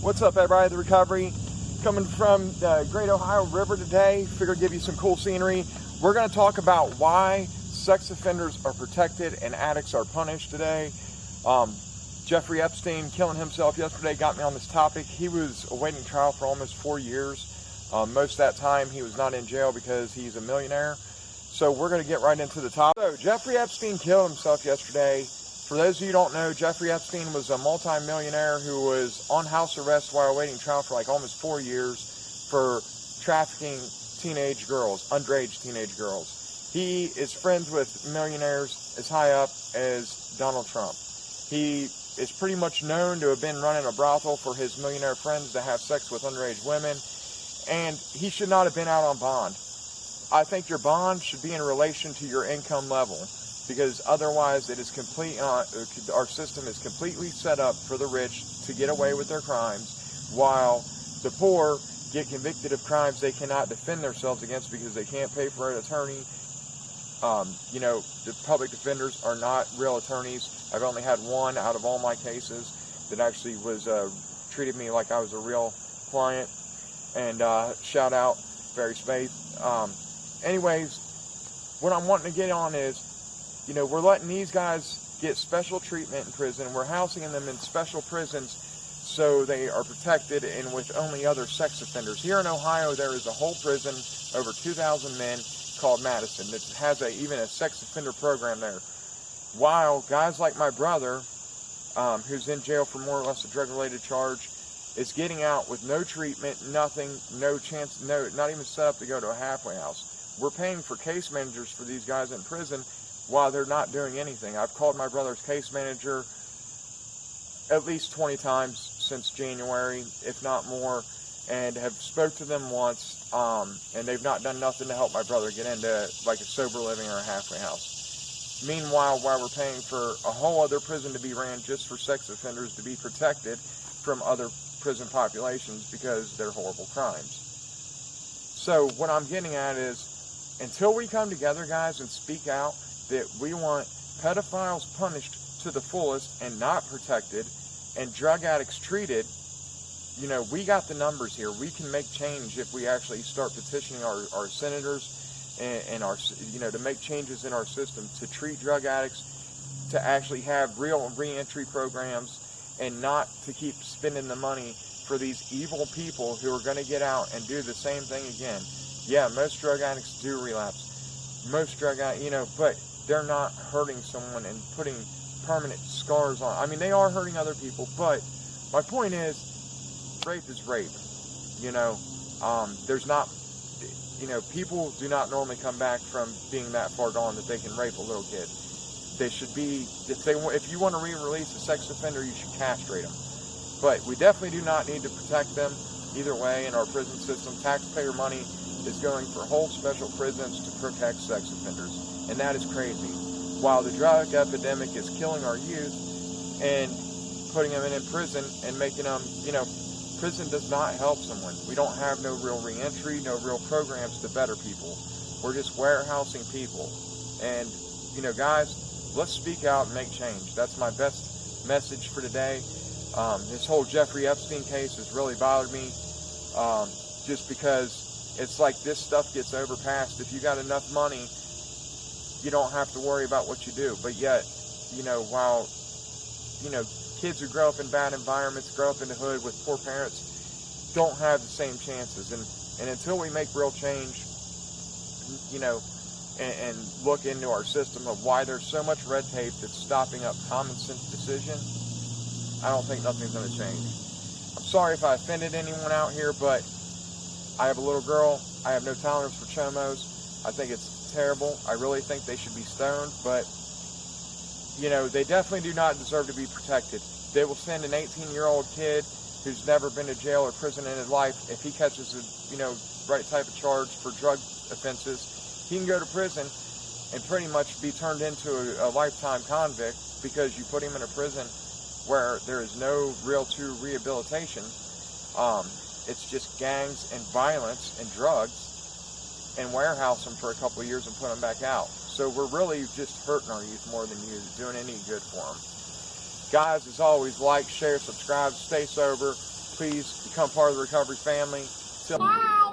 What's up, everybody? The Recovery coming from the Great Ohio River today. Figured I'd give you some cool scenery. We're going to talk about why sex offenders are protected and addicts are punished today. Jeffrey Epstein killing himself yesterday got me on this topic. He was awaiting trial for almost 4 years. Most of that time he was not in jail because he's a millionaire. So we're going to get right into the topic. So Jeffrey Epstein killed himself yesterday. For those of you who don't know, Jeffrey Epstein was a multi-millionaire who was on house arrest while awaiting trial for like almost 4 years for trafficking teenage girls, underage teenage girls. He is friends with millionaires as high up as Donald Trump. He is pretty much known to have been running a brothel for his millionaire friends to have sex with underage women, and he should not have been out on bond. I think your bond should be in relation to your income level, because otherwise it is complete. Our system is completely set up for the rich to get away with their crimes, while the poor get convicted of crimes they cannot defend themselves against because they can't pay for an attorney. The public defenders are not real attorneys. I've only had one out of all my cases that actually was treated me like I was a real client. And shout out Barry Spaeth. Anyways, what I'm wanting to get on is, we're letting these guys get special treatment in prison. We're housing them in special prisons so they are protected and with only other sex offenders. Here in Ohio, there is a whole prison, over 2,000 men, called Madison, that has even a sex offender program there. While guys like my brother, who's in jail for more or less a drug-related charge, is getting out with no treatment, nothing, no chance, not even set up to go to a halfway house. We're paying for case managers for these guys in prison while they're not doing anything. I've called my brother's case manager at least 20 times since January, if not more, and have spoke to them once, and they've not done nothing to help my brother get into like a sober living or a halfway house. Meanwhile, while we're paying for a whole other prison to be ran just for sex offenders to be protected from other prison populations because they're horrible crimes. So what I'm getting at is, until we come together, guys, and speak out that we want pedophiles punished to the fullest and not protected, and drug addicts treated, we got the numbers here. We can make change if we actually start petitioning our senators and our, to make changes in our system to treat drug addicts, to actually have real reentry programs, and not to keep spending the money for these evil people who are going to get out and do the same thing again. Yeah, most drug addicts do relapse. Most drug addicts, but they're not hurting someone and putting permanent scars on. I mean, they are hurting other people, but my point is, rape is rape. There's not, people do not normally come back from being that far gone that they can rape a little kid. They should be, if you want to re-release a sex offender, you should castrate them. But we definitely do not need to protect them either way in our prison system. Taxpayer money is going for whole special prisons to protect sex offenders, and that is crazy. While the drug epidemic is killing our youth and putting them in prison and making them, prison does not help someone. We don't have no real reentry, no real programs to better people. We're just warehousing people. And, guys, let's speak out and make change. That's my best message for today. This whole Jeffrey Epstein case has really bothered me, just because it's like this stuff gets overpassed. If you got enough money, you don't have to worry about what you do. But yet, while, kids who grow up in bad environments, grow up in the hood with poor parents, don't have the same chances. And until we make real change, and look into our system of why there's so much red tape that's stopping up common sense decision, I don't think nothing's going to change. I'm sorry if I offended anyone out here, but I have a little girl. I have no tolerance for chomos. I think it's terrible. I really think they should be stoned, but, they definitely do not deserve to be protected. They will send an 18-year-old kid who's never been to jail or prison in his life, if he catches a, right type of charge for drug offenses, he can go to prison and pretty much be turned into a lifetime convict because you put him in a prison where there is no real true rehabilitation. It's just gangs and violence and drugs, and warehouse them for a couple of years and put them back out. So we're really just hurting our youth more than doing any good for them. Guys, as always, like, share, subscribe, stay sober, please become part of the recovery family. Bye.